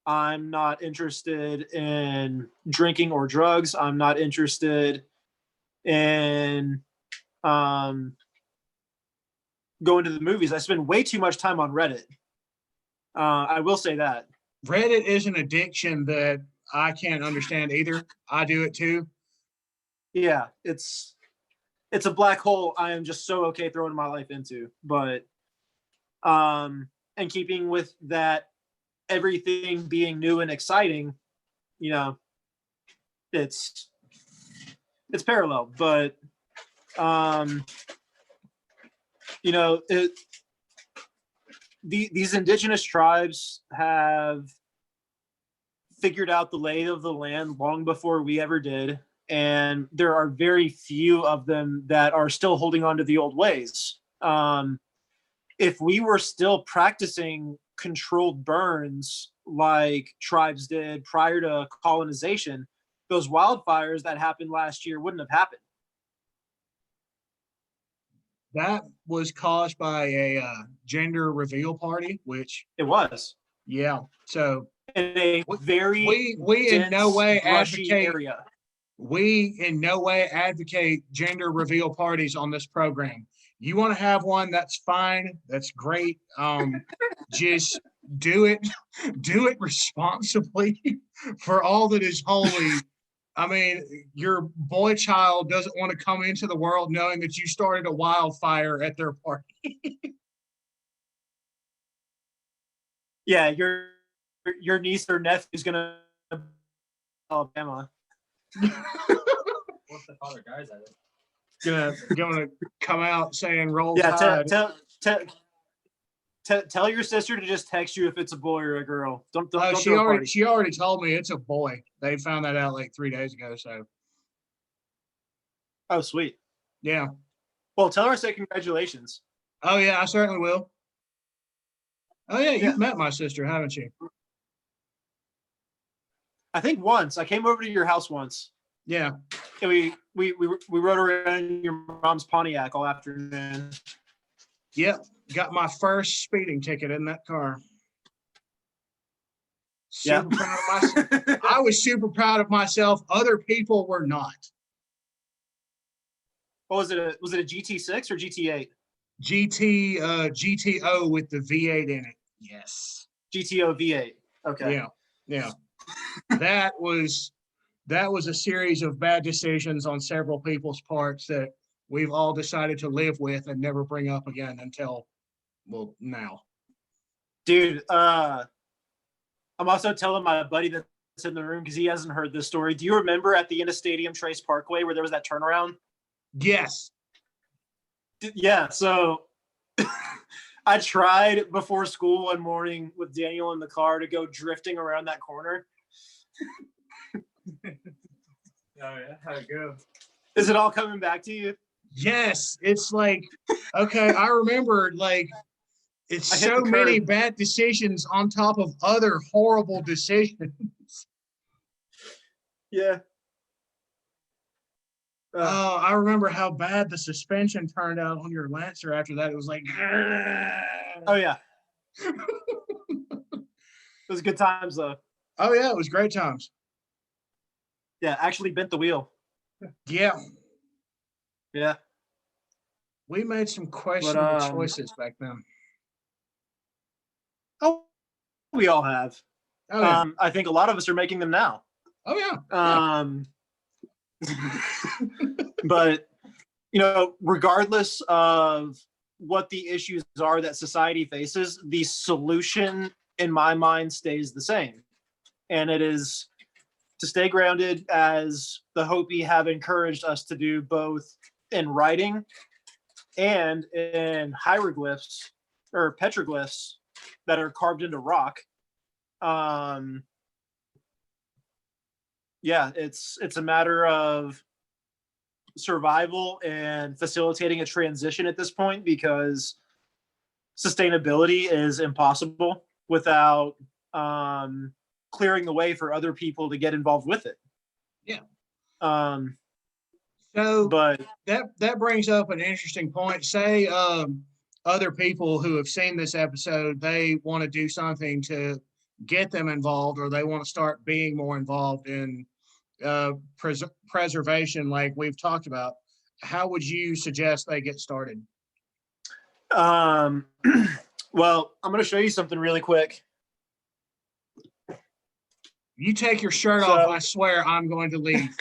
I'm not interested in drinking or drugs. I'm not interested in going to the movies. I spend way too much time on Reddit. I will say that. Reddit is an addiction that I can't understand either. I do it too. Yeah, it's a black hole I am just so okay throwing my life into. But and keeping with that, everything being new and exciting, you know, it's parallel. But you know, these indigenous tribes have figured out the lay of the land long before we ever did, and there are very few of them that are still holding on to the old ways. If we were still practicing controlled burns like tribes did prior to colonization, those wildfires that happened last year wouldn't have happened. That was caused by a gender reveal party, which It was yeah. So in a very we in no dense, way brushy advocate area. we in no way advocate gender reveal parties on this program. You want to have one, that's fine, that's great. Just do it, do it responsibly for all that is holy. I mean, your boy child doesn't want to come into the world knowing that you started a wildfire at their party. Yeah, your niece or nephew is gonna Alabama. What's the father guys at it? Gonna come out saying roll Yeah, tide. tell your sister to just text you if it's a boy or a girl. Don't She throw a already party. told me it's a boy. They found that out like 3 days ago. So Oh, sweet. yeah. Well, tell her I say congratulations. Oh yeah, I certainly will. Oh yeah, Yeah. you've met my sister, haven't you? I think once I came over to your house once. Yeah. And we rode around in your mom's Pontiac all afternoon. Yep. Got my first speeding ticket in that car. Super proud of myself. I was super proud of myself. Other people were not. What was it? Was it a GT6 or GT8? GTO with the V8 in it. Yes. GTO V8. Okay. Yeah. Yeah. That was a series of bad decisions on several people's parts that we've all decided to live with and never bring up again until, well, now. Dude, I'm also telling my buddy that's in the room because he hasn't heard this story. Do you remember at the end of Stadium Trace Parkway where there was that turnaround? Yes. Yeah, so I tried before school one morning with Daniel in the car to go drifting around that corner. Oh yeah, how'd it go? Is it all coming back to you? Yes. It's like, okay, I remember, like, it's so many bad decisions on top of other horrible decisions. Yeah. I remember how bad the suspension turned out on your Lancer after that. It was like, oh yeah. It was good times though. Oh yeah, it was great times. Yeah, actually bent the wheel. Yeah. Yeah. We made some questionable choices back then. Oh, we all have. Oh, yeah. I think a lot of us are making them now. Oh yeah. But you know, regardless of what the issues are that society faces, the solution in my mind stays the same. And it is to stay grounded, as the Hopi have encouraged us to do, both in writing and in hieroglyphs or petroglyphs that are carved into rock. Yeah, it's a matter of survival and facilitating a transition at this point, because sustainability is impossible without clearing the way for other people to get involved with it. Yeah. Um, So but that brings up an interesting point. Say other people who have seen this episode, they want to do something to get them involved, or they want to start being more involved in preservation, like we've talked about. How would you suggest they get started? well, I'm going to show you something really quick. You take your shirt off, I swear I'm going to leave.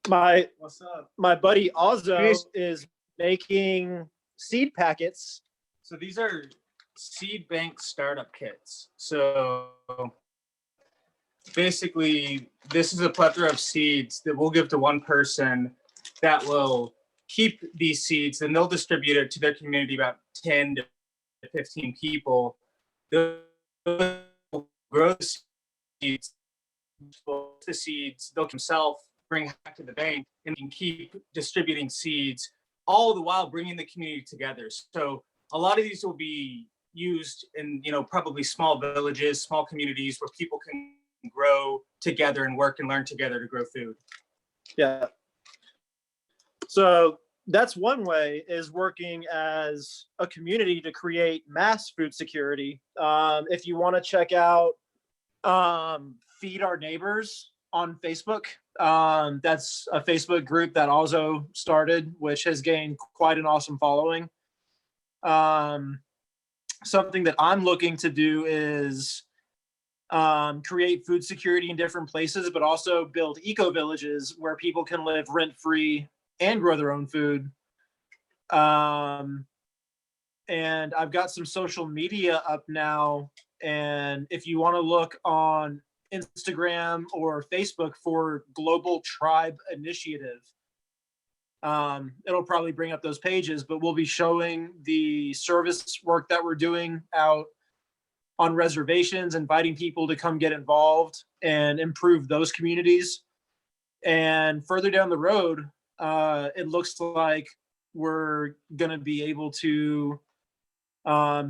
What's up? My buddy Ozzo is making seed packets. So these are seed bank startup kits. So basically, this is a plethora of seeds that we'll give to one person that will keep these seeds, and they'll distribute it to their community, about 10 to 15 people. They'll grow the seeds, they'll themselves bring back to the bank and keep distributing seeds, all the while bringing the community together. So a lot of these will be used in, probably small villages, small communities where people can grow together and work and learn together to grow food. Yeah. So that's one way, is working as a community to create mass food security. If you want to check out Feed Our Neighbors on Facebook, that's a Facebook group that also started, which has gained quite an awesome following. Something that I'm looking to do is create food security in different places, but also build eco villages where people can live rent-free and grow their own food. And I've got some social media up now, and if you want to look on Instagram or Facebook for Global Tribe Initiative, it'll probably bring up those pages, but we'll be showing the service work that we're doing out on reservations, inviting people to come get involved and improve those communities. And further down the road, it looks like we're going to be able to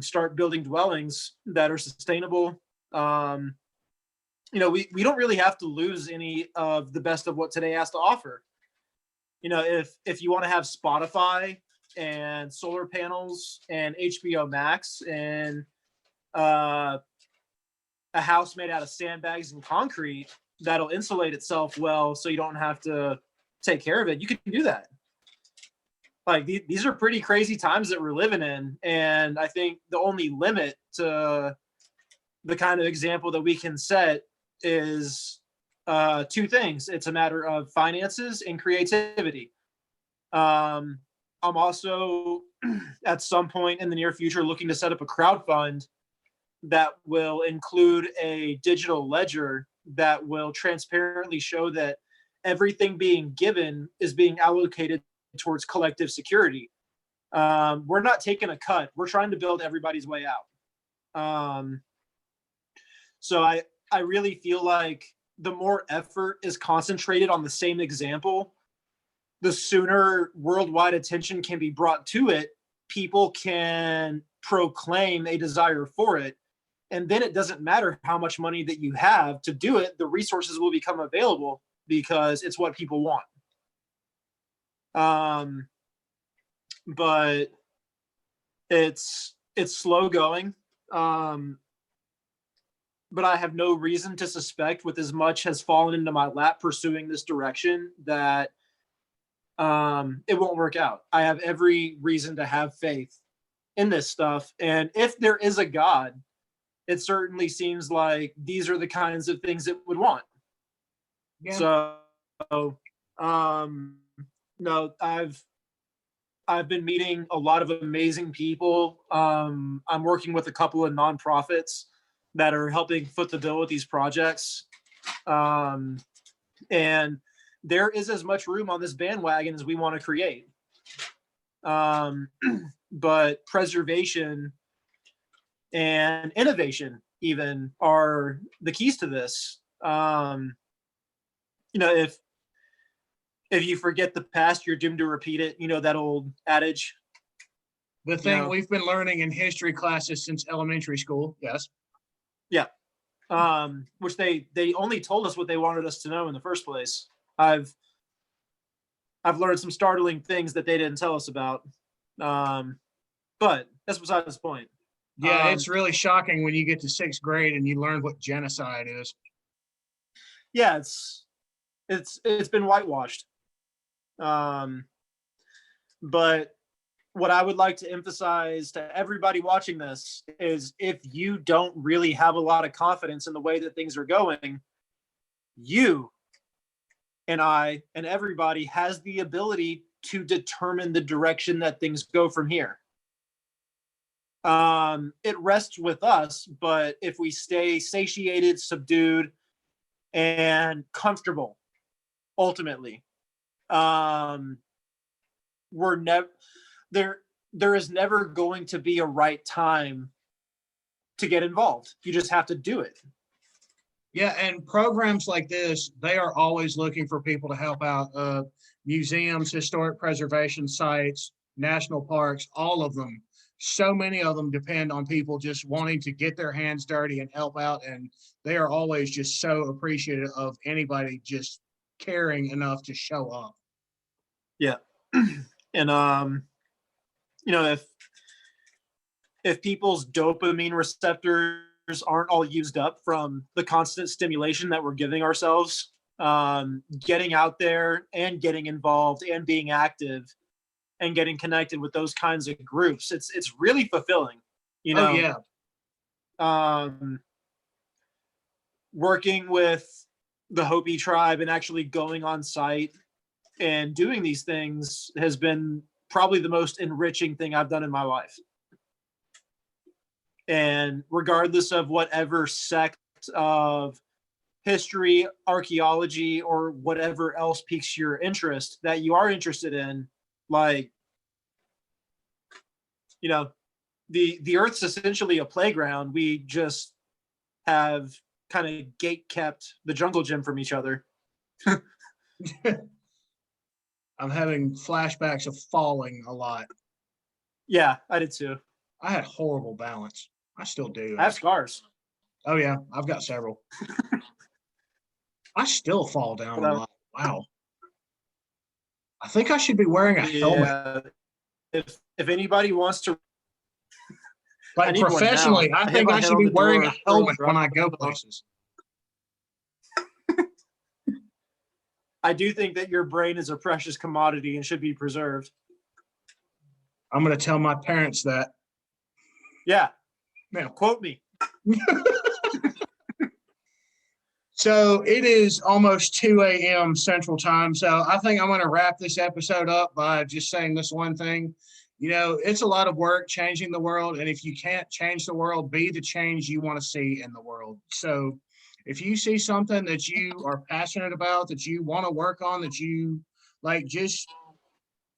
start building dwellings that are sustainable. We don't really have to lose any of the best of what today has to offer. If you want to have Spotify and solar panels and HBO Max and a house made out of sandbags and concrete that'll insulate itself well, so you don't have to take care of it, you can do that. Like, these are pretty crazy times that we're living in, and I think the only limit to the kind of example that we can set is two things. It's a matter of finances and creativity. I'm also at some point in the near future looking to set up a crowd fund that will include a digital ledger that will transparently show that everything being given is being allocated towards collective security. We're not taking a cut. We're trying to build everybody's way out. So I really feel like the more effort is concentrated on the same example, the sooner worldwide attention can be brought to it. People can proclaim a desire for it. And then it doesn't matter how much money that you have to do it. The resources will become available because it's what people want. But it's slow going. But I have no reason to suspect, with as much has fallen into my lap pursuing this direction, that it won't work out. I have every reason to have faith in this stuff. And if there is a God, it certainly seems like these are the kinds of things it would want. Yeah. So, no, I've been meeting a lot of amazing people. I'm working with a couple of nonprofits that are helping foot the bill with these projects. And there is as much room on this bandwagon as we want to create. But preservation and innovation, even are the keys to this. If you forget the past, you're doomed to repeat it. That old adage. The thing we've been learning in history classes since elementary school. Yes. Yeah. Which they only told us what they wanted us to know in the first place. I've learned some startling things that they didn't tell us about. But that's beside this point. Yeah, it's really shocking when you get to 6th grade and you learn what genocide is. Yeah, it's been whitewashed. But what I would like to emphasize to everybody watching this is, if you don't really have a lot of confidence in the way that things are going, you and I and everybody has the ability to determine the direction that things go from here. It rests with us, but if we stay satiated, subdued, and comfortable, ultimately, we're never there. There is never going to be a right time to get involved. You just have to do it. Yeah, and programs like this, they are always looking for people to help out. Museums, historic preservation sites, national parks, all of them. So many of them depend on people just wanting to get their hands dirty and help out. And they are always just so appreciative of anybody just caring enough to show up. Yeah. And, if people's dopamine receptors aren't all used up from the constant stimulation that we're giving ourselves, getting out there and getting involved and being active and getting connected with those kinds of groups, it's really fulfilling, Oh, yeah. Working with the Hopi tribe and actually going on site and doing these things has been probably the most enriching thing I've done in my life. And regardless of whatever sect of history, archaeology, or whatever else piques your interest that you are interested in, like, the Earth's essentially a playground. We just have kind of gate kept the jungle gym from each other. I'm having flashbacks of falling a lot. Yeah, I did too. I had horrible balance. I still do. I have scars. Oh, yeah. I've got several. I still fall down a lot. Wow. I think I should be wearing a helmet. If anybody wants to, like professionally, I think I should be wearing a helmet when I go places. I do think that your brain is a precious commodity and should be preserved. I'm going to tell my parents that. Yeah. Yeah. Quote me. So it is almost 2 a.m. Central Time. So I think I'm going to wrap this episode up by just saying this one thing. It's a lot of work changing the world. And if you can't change the world, be the change you want to see in the world. So if you see something that you are passionate about, that you want to work on, that you like, just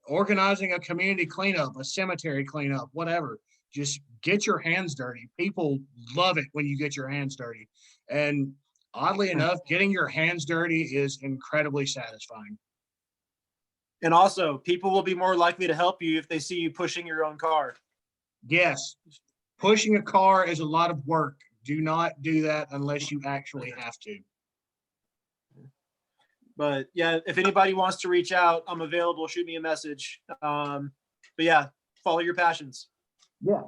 organizing a community cleanup, a cemetery cleanup, whatever, just get your hands dirty. People love it when you get your hands dirty. And oddly enough, getting your hands dirty is incredibly satisfying. And also, people will be more likely to help you if they see you pushing your own car. Yes. Pushing a car is a lot of work. Do not do that unless you actually have to. But yeah, if anybody wants to reach out, I'm available. Shoot me a message. But yeah, follow your passions. Yeah.